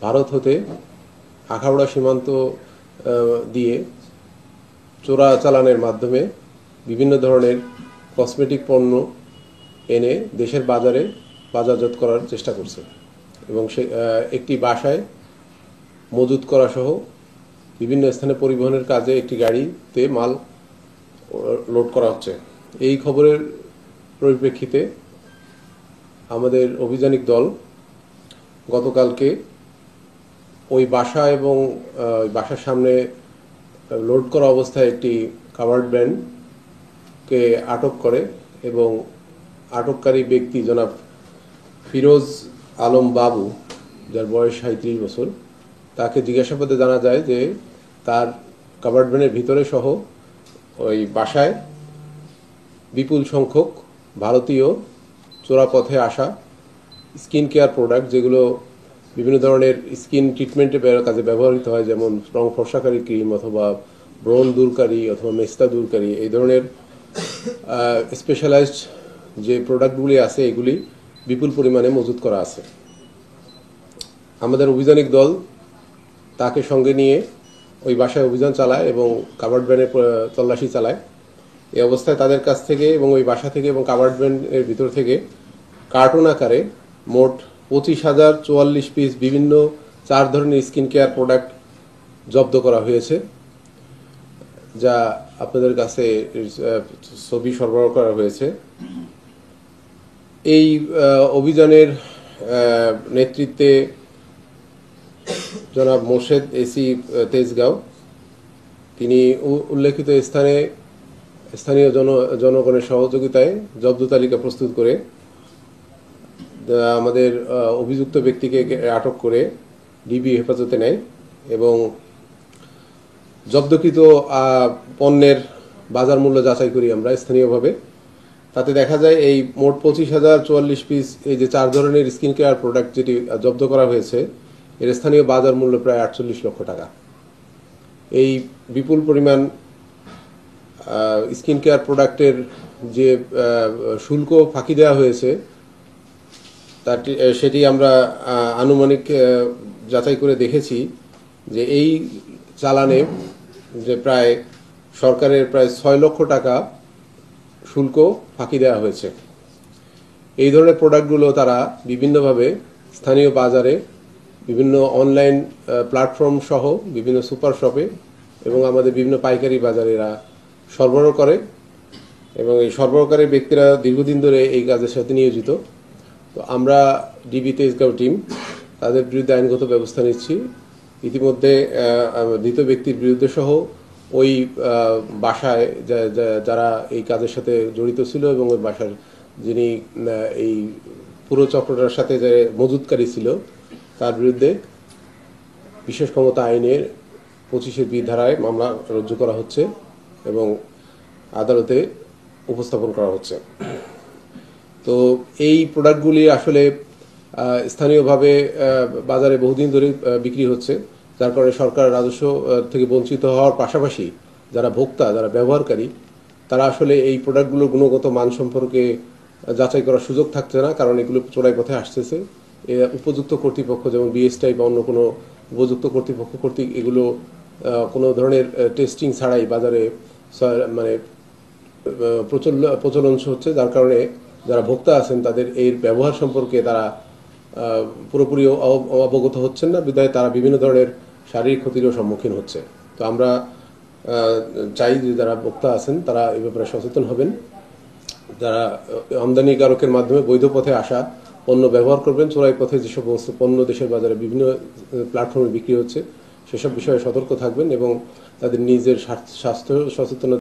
ভারত হতে আখাউড়া সীমান্ত দিয়ে চোরাচালানের মাধ্যমে বিভিন্ন ধরনের কসমেটিক পণ্য এনে দেশের বাজারে বাজারজাত করার চেষ্টা করছে এবং সে একটি বাসায় মজুত করা সহ বিভিন্ন স্থানে পরিবহনের কাজে একটি গাড়িতে মাল লোড করা হচ্ছে। এই খবরের পরিপ্রেক্ষিতে আমাদের অভিযানিক দল গতকালকে ওই বাসা এবং বাসার সামনে লোড করা অবস্থায় একটি কাভার্ড ভ্যানকে আটক করে এবং আটককারী ব্যক্তি জনাব ফিরোজ আলম বাবু, যার বয়স 37 বছর, তাকে জিজ্ঞাসাবাদে জানা যায় যে তার কাভার্ড ভ্যানের ভিতরে সহ ওই বাসায় বিপুল সংখ্যক ভারতীয় চোরাপথে আসা স্কিন কেয়ার প্রোডাক্ট, যেগুলো বিভিন্ন ধরনের স্কিন ট্রিটমেন্টের কাজে ব্যবহৃত হয়, যেমন রং ফর্সাকারী ক্রিম অথবা ব্রণ দূরকারী অথবা মেস্তা দূরকারী, এই ধরনের স্পেশালাইজড যে প্রোডাক্টগুলি আছে এগুলি বিপুল পরিমাণে মজুত করা আছে। আমাদের অভিযানিক দল তাকে সঙ্গে নিয়ে ওই বাসায় অভিযান চালায় এবং কাভার্ড ভ্যানের তল্লাশি চালায়। এই অবস্থায় তাদের কাছ থেকে এবং ওই বাসা থেকে এবং কাভার্ড ভ্যানের ভিতর থেকে কার্টুন আকারে মোট 25,044 পিস বিভিন্ন 4 ধরনের স্কিন কেয়ার প্রোডাক্ট জব্দ করা হয়েছে, যা আপনাদের কাছে ছবি সরবরাহ করা হয়েছে। এই অভিযানের নেতৃত্বে জনাব মোর্শেদ এসি তেজগাঁও, তিনি উল্লেখিত স্থানে স্থানীয় জনগণের সহযোগিতায় জব্দ তালিকা প্রস্তুত করে আমাদের অভিযুক্ত ব্যক্তিকে আটক করে ডিবি হেফাজতে নেয় এবং জব্দকৃত পণ্যের বাজার মূল্য যাচাই করি আমরা স্থানীয়ভাবে। তাতে দেখা যায় এই মোট 25,044 পিস এই যে 4 ধরনের স্কিন কেয়ার প্রোডাক্ট যেটি জব্দ করা হয়েছে, এর স্থানীয় বাজার মূল্য প্রায় 48 লক্ষ টাকা। এই বিপুল পরিমাণ স্কিন কেয়ার প্রোডাক্টের যে শুল্ক ফাঁকি দেওয়া হয়েছে সেটি আমরা আনুমানিক যাচাই করে দেখেছি যে এই চালানে যে প্রায় সরকারের প্রায় 6 লক্ষ টাকা শুল্ক ফাঁকি দেওয়া হয়েছে। এই ধরনের প্রোডাক্টগুলো তারা বিভিন্নভাবে স্থানীয় বাজারে, বিভিন্ন অনলাইন প্ল্যাটফর্ম সহ বিভিন্ন সুপার শপে এবং আমাদের বিভিন্ন পাইকারি বাজারে এরা সরবরাহ করে এবং এই সরবরাহকারী ব্যক্তিরা দীর্ঘদিন ধরে এই কাজের সাথে নিয়োজিত। তো আমরা ডিবি তেজগাঁও টিম তাদের বিরুদ্ধে আইনগত ব্যবস্থা নিচ্ছি। ইতিমধ্যে দ্বিতীয় ব্যক্তির বিরুদ্ধে সহ ওই বাসায় যারা এই কাজের সাথে জড়িত ছিল এবং ওই বাসার যিনি এই পুরো চক্রটার সাথে যে মজুতকারী ছিল তার বিরুদ্ধে বিশেষ ক্ষমতা আইনের 25-এর ধারায় মামলা রুজু করা হচ্ছে এবং আদালতে উপস্থাপন করা হচ্ছে। তো এই প্রোডাক্টগুলি আসলে স্থানীয়ভাবে বাজারে বহুদিন ধরে বিক্রি হচ্ছে, যার কারণে সরকার রাজস্ব থেকে বঞ্চিত হওয়ার পাশাপাশি যারা ভোক্তা, যারা ব্যবহারকারী, তারা আসলে এই প্রোডাক্টগুলোর গুণগত মান সম্পর্কে যাচাই করার সুযোগ থাকছে না, কারণ এগুলো চোরাই পথে আসতেছে। উপযুক্ত কর্তৃপক্ষ যেমন বিএসটিআই বা অন্য কোনো উপযুক্ত কর্তৃপক্ষ কর্তৃক এগুলো কোনো ধরনের টেস্টিং ছাড়াই বাজারে মানে প্রচলন হচ্ছে, যার কারণে যারা ভোক্তা আছেন তাদের এর ব্যবহার সম্পর্কে তারা পুরোপুরি অবগত হচ্ছেন না, বিধায় তারা বিভিন্ন ধরনের শারীরিক ক্ষতিরও সম্মুখীন হচ্ছে। তো আমরা চাই যে যারা ভোক্তা আছেন তারা এই ব্যাপারে সচেতন হবেন, যারা আমদানিকারকের মাধ্যমে বৈধ পথে আসা পণ্য ব্যবহার করবেন। চোরাই পথে যে সমস্ত পণ্য দেশের বাজারে বিভিন্ন প্ল্যাটফর্মে বিক্রি হচ্ছে সেসব বিষয়ে সতর্ক থাকবেন এবং তাদের নিজের স্বাস্থ্য সচেতনতা